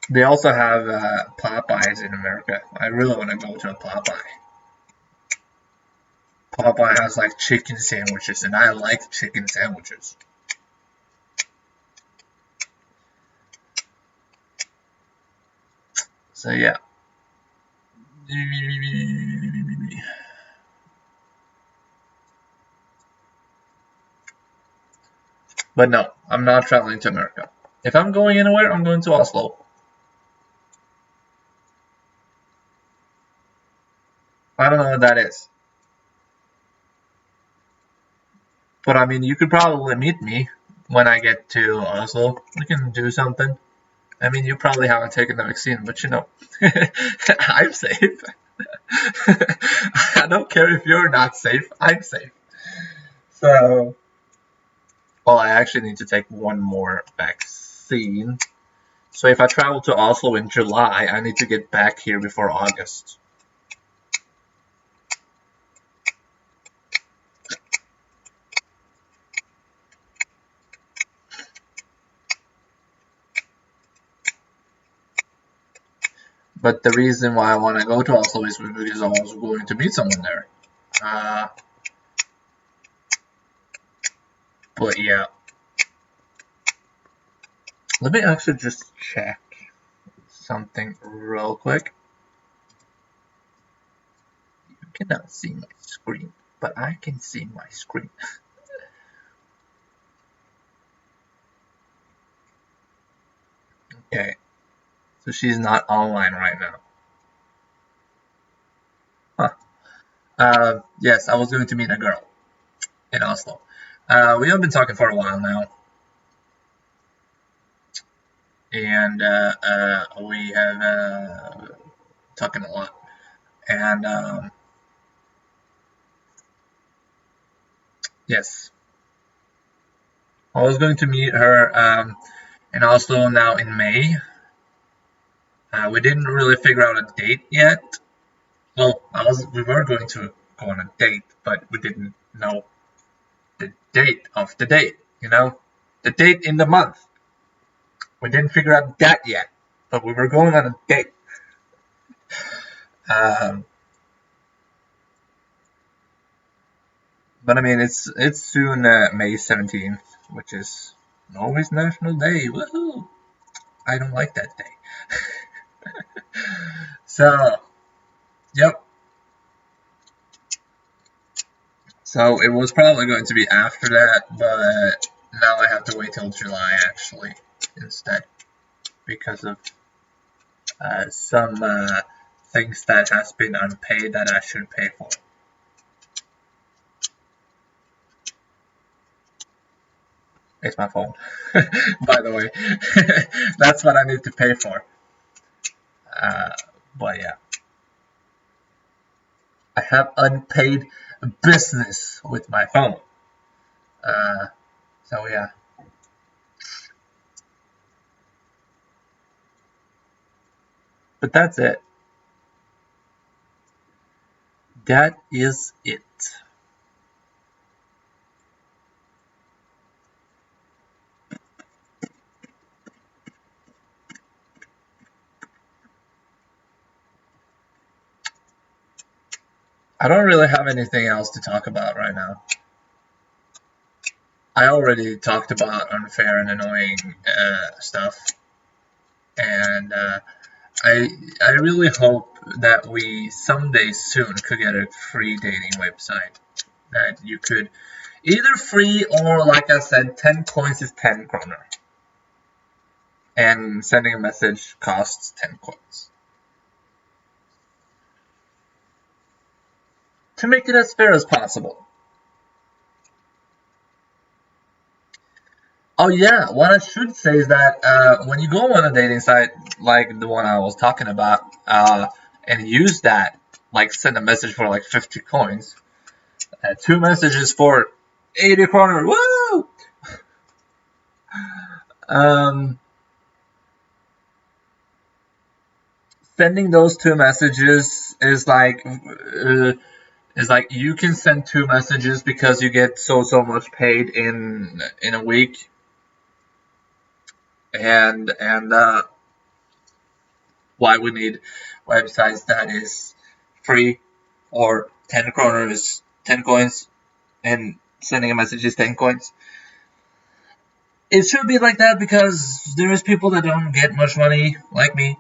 They also have Popeyes in America. I really want to go to a Popeye. Popeye has like chicken sandwiches, and I like chicken sandwiches. So yeah. But no, I'm not traveling to America. If I'm going anywhere, I'm going to Oslo. I don't know what that is. But I mean, you could probably meet me when I get to Oslo. We can do something. I mean, you probably haven't taken the vaccine, but you know, I'm safe. I don't care if you're not safe. I'm safe. So, Well, I actually need to take one more vaccine. So if I travel to Oslo in July, I need to get back here before August. But the reason why I want to go to Oslo is because I'm also going to meet someone there. But yeah. Let me actually just check something real quick. You cannot see my screen, but I can see my screen. Okay. So she's not online right now. Huh. Yes, I was going to meet a girl in Oslo. We have been talking for a while now. And we have talking a lot. And yes, I was going to meet her in Oslo now in May. We didn't really figure out a date yet. Well, we were going to go on a date, but we didn't know the date of the date, you know? The date in the month. We didn't figure out that yet, but we were going on a date. But I mean, it's soon May 17th, which is Norway's National Day. Woohoo! I don't like that day. So, yep. So it was probably going to be after that, but now I have to wait till July actually instead because of some things that has been unpaid that I should pay for. It's my phone, by the way. That's what I need to pay for. But yeah, I have unpaid business with my phone. So yeah. But that's it. That is it. I don't really have anything else to talk about right now. I already talked about unfair and annoying stuff, and I really hope that we someday soon could get a free dating website that you could either free or, like I said, 10 coins is 10 kroner, and sending a message costs 10 coins. To make it as fair as possible. Oh yeah, what I should say is that when you go on a dating site like the one I was talking about and use that, like send a message for like 50 coins, 2 messages for 80 kroner, woo! Sending those 2 messages is like you can send 2 messages because you get so much paid in a week, and why we need websites that is free or 10 kroner is 10 coins and sending a message is 10 coins. It should be like that because there is people that don't get much money like me,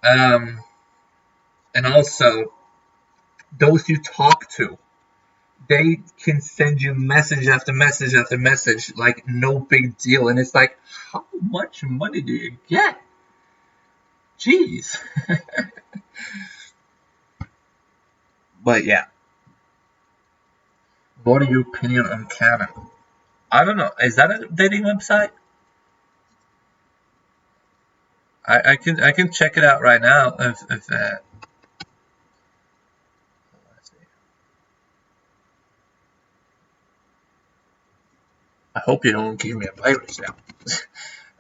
and also those you talk to, they can send you message after message after message like no big deal, and it's like, how much money do you get? Jeez. But yeah, what are your opinion on Canon? I don't know. Is that a dating website? I can check it out right now. If let's see. I hope you don't give me a virus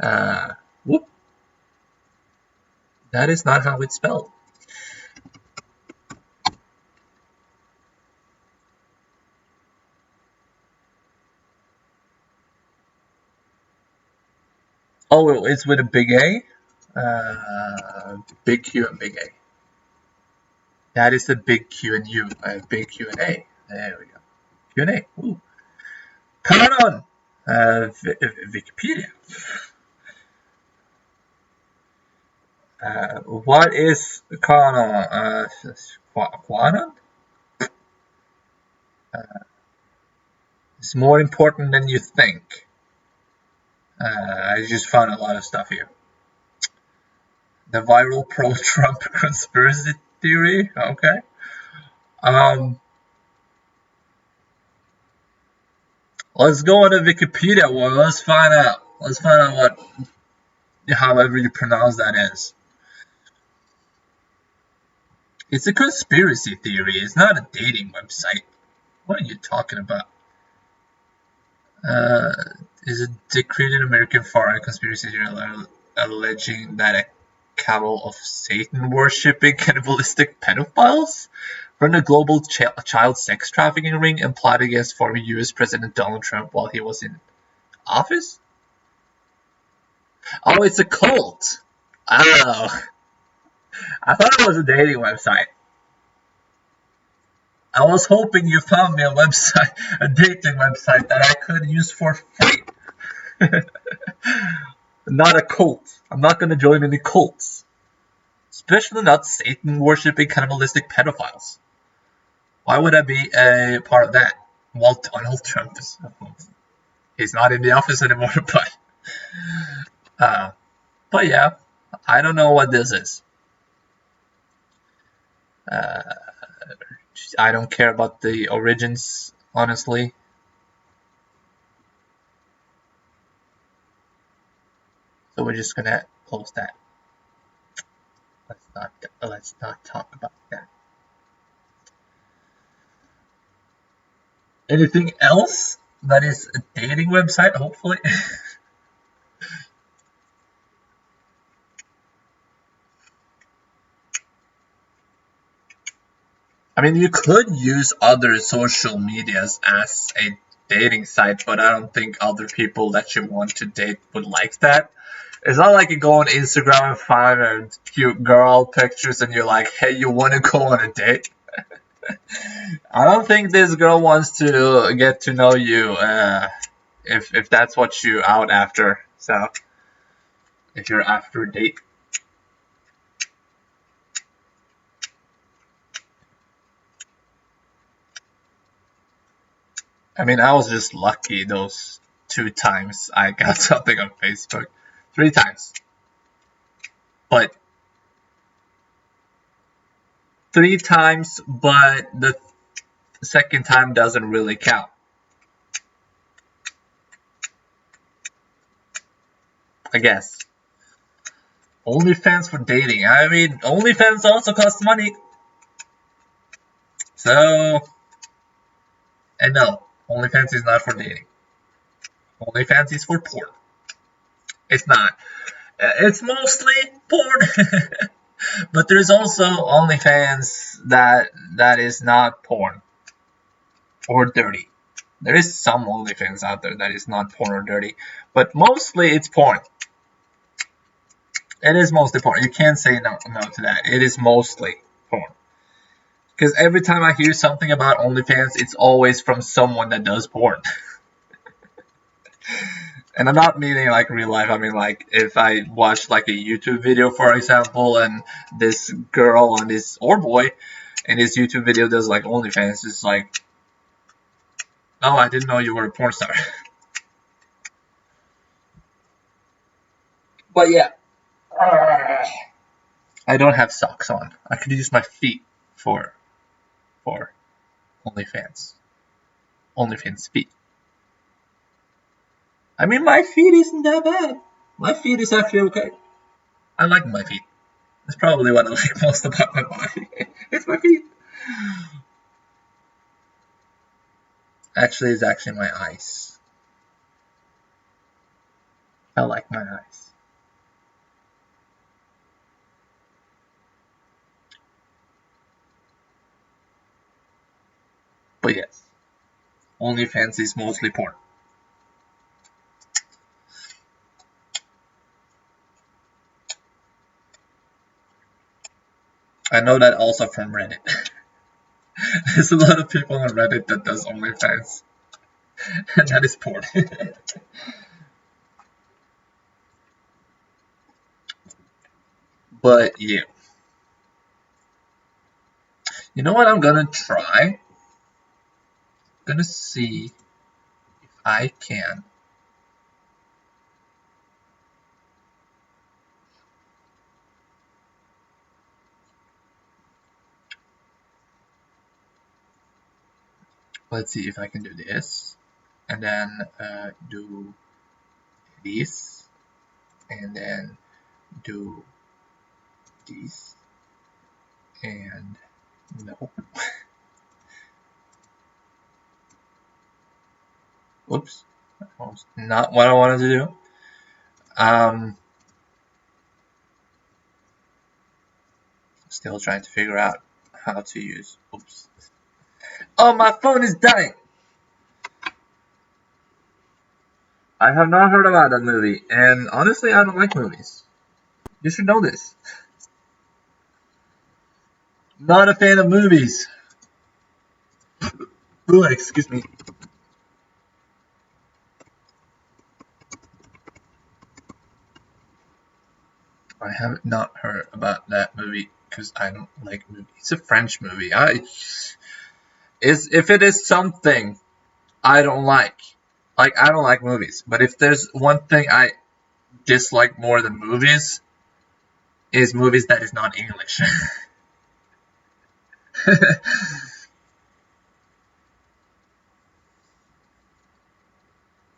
now. Whoop. That is not how it's spelled. Oh, it's with a big A? Big Q and big A. That is a big Q and U. Big Q and A. There we go. Q and A. Ooh. Canon! Wikipedia. What is Canon? Quanon? It's more important than you think. I just found a lot of stuff here. The viral pro-Trump conspiracy theory. Okay. Let's go on to Wikipedia. Well, let's find out. Let's find out what, however you pronounce that is. It's a conspiracy theory. It's not a dating website. What are you talking about? Is it decreed American foreign conspiracy theory alleging that a cabal of Satan worshipping cannibalistic pedophiles run a global child sex trafficking ring and plot against former U.S. President Donald Trump while he was in office? Oh, it's a cult. Oh, I thought it was a dating website. I was hoping you found me a website, a dating website that I could use for free. Not a cult. I'm not going to join any cults. Especially not Satan-worshipping cannibalistic pedophiles. Why would I be a part of that? Well, Donald Trump is... He's not in the office anymore, but yeah, I don't know what this is. I don't care about the origins, honestly. So we're just gonna close that. Let's not talk about that. Anything else that is a dating website, hopefully? I mean, you could use other social medias as a dating site, but I don't think other people that you want to date would like that. It's not like you go on Instagram and find a cute girl pictures and you're like, hey, you want to go on a date? I don't think this girl wants to get to know you if that's what you're out after. So, if you're after a date. I mean, I was just lucky those 2 times I got something on Facebook. 3 times. But 3 times, but the second time doesn't really count. I guess. OnlyFans for dating. I mean, OnlyFans also costs money. So, and no, OnlyFans is not for dating. OnlyFans is for porn. It's not. It's mostly porn. But there's also OnlyFans that is not porn or dirty. There is some OnlyFans out there that is not porn or dirty, but mostly it's porn. It is mostly porn. You can't say no to that. It is mostly porn. Because every time I hear something about OnlyFans, it's always from someone that does porn. And I'm not meaning like real life. I mean like if I watch like a YouTube video, for example, and this girl on this or boy in this YouTube video does like OnlyFans, it's like, oh, I didn't know you were a porn star. But yeah, I don't have socks on. I could use my feet for OnlyFans. OnlyFans feet. I mean, my feet isn't that bad. My feet is actually okay. I like my feet. That's probably what I like most about my body. It's my feet. Actually, it's actually my eyes. I like my eyes. But yes, OnlyFans is mostly porn. I know that also from Reddit. There's a lot of people on Reddit that does OnlyFans. And that is porn. But yeah. You know what I'm gonna try? I'm gonna see if I can. Let's see if I can do this. And then do this. And then do this. And no. Oops. That was not what I wanted to do. Still trying to figure out how to use. Oops. Oh, my phone is dying! I have not heard about that movie, and honestly, I don't like movies. You should know this. Not a fan of movies. Ooh, excuse me. I have not heard about that movie because I don't like movies. It's a French movie. If it is something I don't like I don't like movies. But if there's one thing I dislike more than movies, is movies that is not English.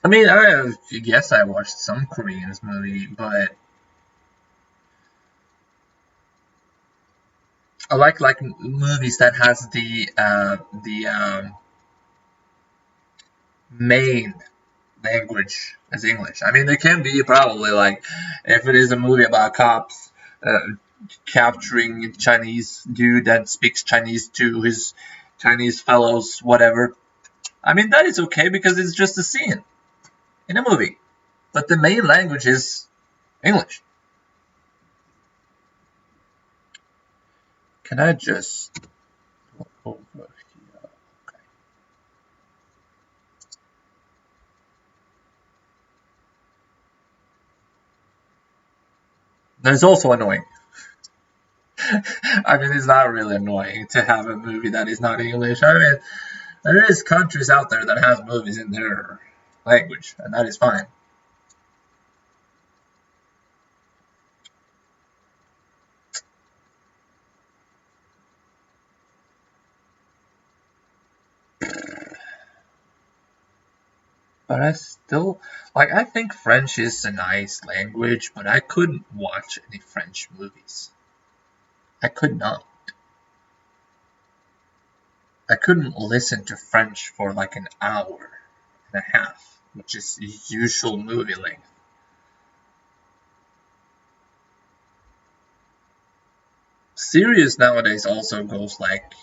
I mean, I guess I watched some Korean movie, but I like movies that has the main language as English. I mean, there can be probably like if it is a movie about cops capturing a Chinese dude that speaks Chinese to his Chinese fellows, whatever. I mean, that is okay because it's just a scene in a movie, but the main language is English. Can I just go over here? Okay. That's also annoying. I mean, it's not really annoying to have a movie that is not English. I mean, there is countries out there that has movies in their language, and that is fine. But I still I think French is a nice language, but I couldn't watch any French movies. I could not. I couldn't listen to French for like an hour and a half, which is usual movie length. Series nowadays also goes like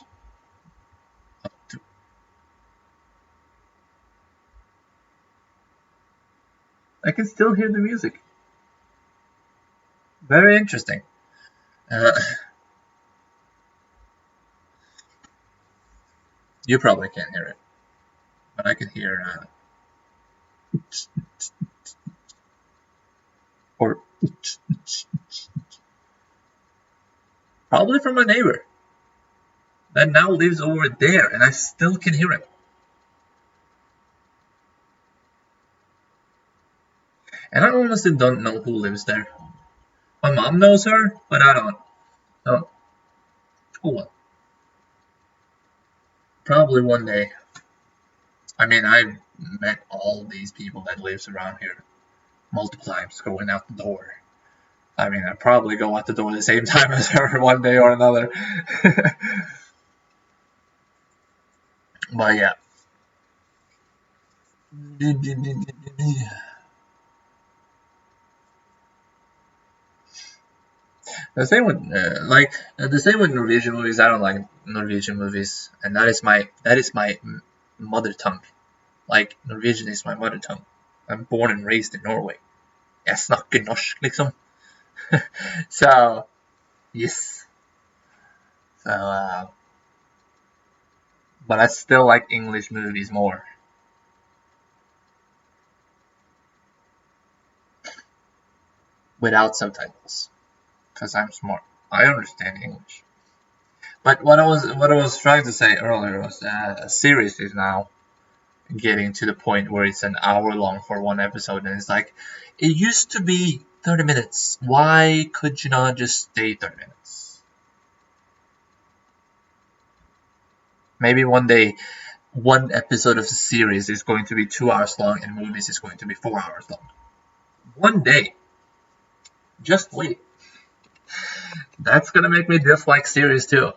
up to. I can still hear the music. Very interesting. Uh, you probably can't hear it, but I can hear or probably from my neighbor that now lives over there, and I still can hear him. And I honestly don't know who lives there. My mom knows her, but I don't. Oh, oh well. Probably one day. I mean, I've met all these people that lives around here multiple times going out the door. I mean, I probably go out the door the same time as her one day or another. But yeah. The same with the same with Norwegian movies. I don't like Norwegian movies, and that is my mother tongue. Like Norwegian is my mother tongue. I'm born and raised in Norway. Jeg snakker norsk, liksom. So yes. So but I still like English movies more. Without subtitles, because I'm smart. I understand English. But what I was trying to say earlier was that a series is now getting to the point where it's an hour long for one episode, and it's like it used to be 30 minutes. Why could you not just stay 30 minutes? Maybe one day, one episode of the series is going to be 2 hours long, and movies is going to be 4 hours long. One day. Just wait. That's gonna make me dislike series too.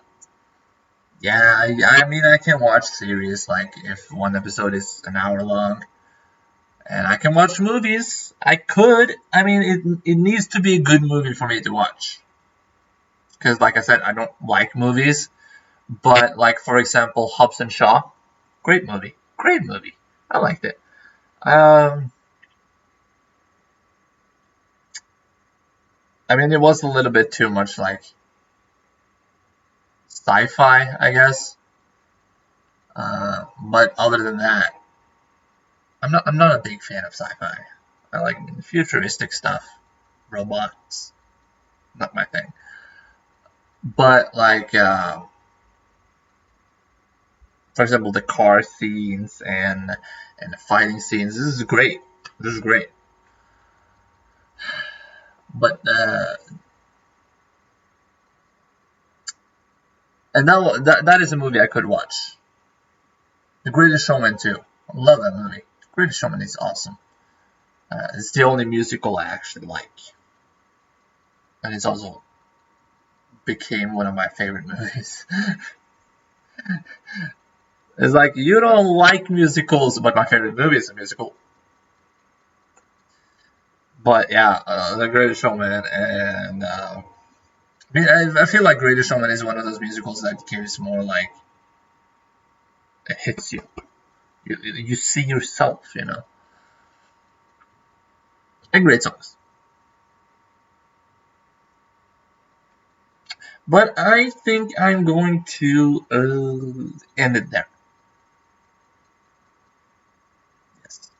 Yeah, I mean, I can watch series like if one episode is an hour long, and I can watch movies. I could. I mean, it needs to be a good movie for me to watch. Because, like I said, I don't like movies. But, like, for example, Hobbs and Shaw, great movie. Great movie. I liked it. I mean, it was a little bit too much like sci-fi, I guess. But other than that, I'm not a big fan of sci-fi. I like futuristic stuff, robots, not my thing. But like, for example, the car scenes and the fighting scenes. This is great. This is great. But and that is a movie I could watch. The Greatest Showman too. I love that movie. The Greatest Showman is awesome. It's the only musical I actually like, and it's also became one of my favorite movies. It's like you don't like musicals, but my favorite movie is a musical. But yeah, The Greatest Showman, and I mean, I feel like Greatest Showman is one of those musicals that gives more like it hits you. You see yourself, and great songs. But I think I'm going to end it there. Yes.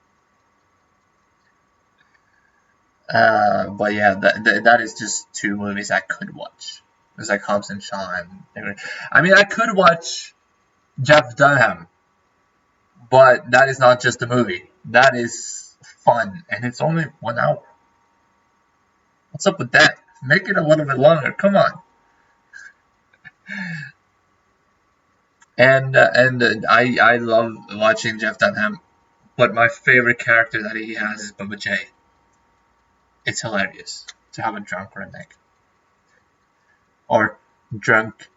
But yeah, that is just two movies I could watch. It's like Hobbs and Shaw. I mean, I could watch Jeff Dunham, but that is not just a movie. That is fun, and it's only 1 hour. What's up with that? Make it a little bit longer. Come on. And I love watching Jeff Dunham, but my favorite character that he has is Bubba J. It's hilarious to have a drunk redneck or drunk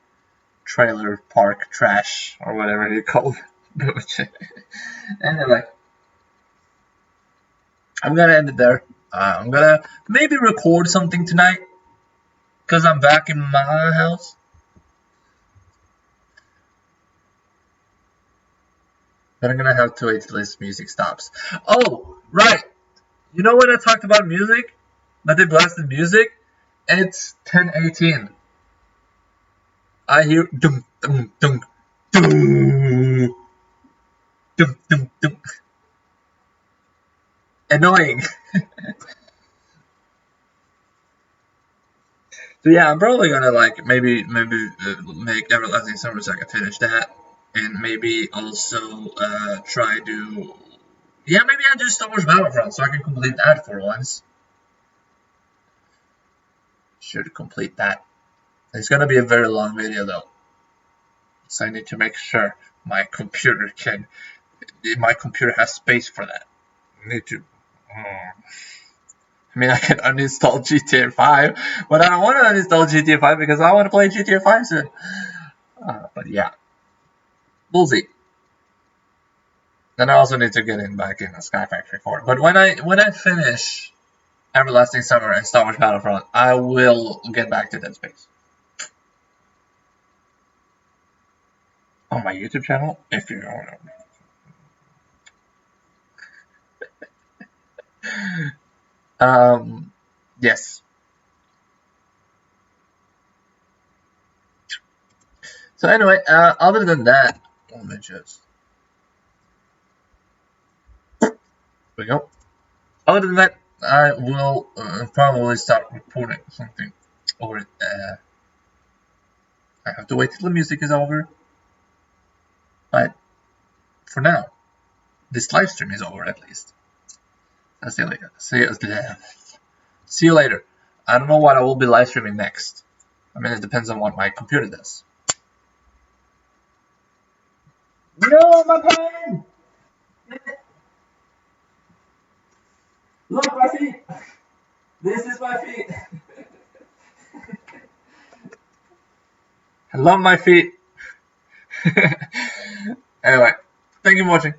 trailer park trash or whatever you call Bubba J. Anyway, I'm gonna end it there. I'm gonna maybe record something tonight because I'm back in my house. But I'm gonna have to wait till this music stops. Oh, right. You know when I talked about music? That they blasted music? It's 10:18. I hear dum dum dum dum dum dum dum. Annoying. So yeah, I'm probably gonna like maybe make Everlasting Summer so I can finish that, and maybe also try to maybe I do Star Wars Battlefront so I can complete that for once. Should complete that. It's gonna be a very long video though, so I need to make sure my computer has space for that. I need to. I mean, I can uninstall GTA 5, but I don't want to uninstall GTA 5 because I want to play GTA 5 soon. But yeah, we'll see. Then I also need to get back in a Sky Factory 4. But when I finish Everlasting Summer and Star Wars Battlefront. I will get back to Dead Space. On my YouTube channel, if you don't know. Yes. So anyway, other than that, let me just... There we go. Other than that, I will probably start recording something over it. I have to wait till the music is over. But for now, this live stream is over at least. I'll see you later. See you later. I don't know what I will be live streaming next. I mean, it depends on what my computer does. No, my pen! Look, my feet! This is my feet! I love my feet! Anyway, thank you for watching.